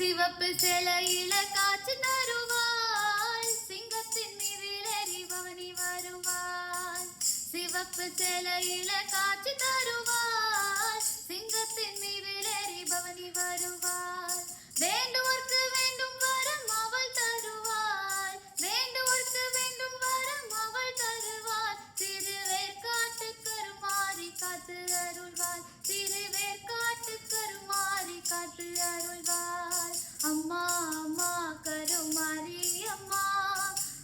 சிவப்பு சேலையில காட்சி தருவாள், சிங்கத்தின் மீதிலேறி பவனி வருவாள். சிவப்பு சேலையில காட்சி தருவாள், சிங்கத்தின் மீதிலேறி பவனி வருவாள். வேண்டுவோர்க்கு வேண்டும் வரம் அவள் தருவாள், வேண்டுவோர்க்கு வேண்டும் வரம் அவள் தருவாள். திருவேற்காட்டு கருமாறி காத்து அருள்வாள், திருவேற்காட்டு கருமாறி காத்து அருள்வாள். அம்மா அம்மா கருமாரி அம்மா,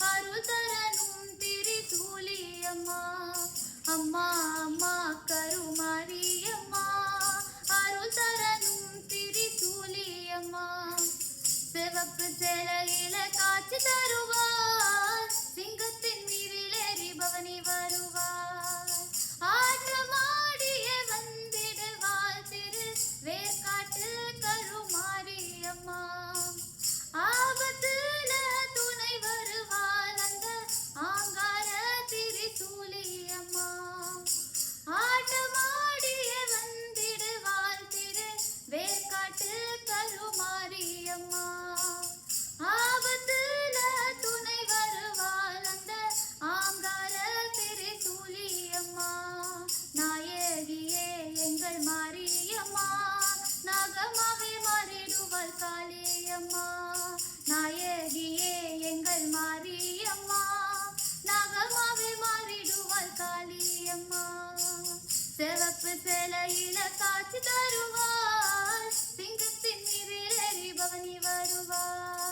அருள் தரணும் திரிசூலி அம்மா. அம்மா அம்மா கருமாரி அம்மா, அருள் தரணும் திரிசூலி அம்மா. சிவப்பு சேலையில காட்சி தருவாள், சிங்கத்தின் மீதிலேறி பவனி வருவாள். ஆட்டமாடிய வந்திடுவாள், திரு வேற்காட்டு கருமாரி அம்மா. ஆபத்துல துணை வருவாள், அந்த ஆங்கார திரிசூலி அம்மா. ஆட்டமாடிய வந்திடுவாள், திரு வேற்காட்டு கருமாரி அம்மா. ஆபத்துல துணை வருவாள், அந்த ஆங்கார திரிசூலி அம்மா. நாயகியே எங்கள் மாரியம்மா, நாகமாவே மாறிடுவாள் காளியம்மா. நாயகியே எங்கள் மாரியம்மா, நாகமாவே மாறிடுவாள் காளியம்மா. சிவப்பு சேலையில காட்சி தருவாள், சிங்கத்தின் மீதிலேறி பவனி வருவாள்.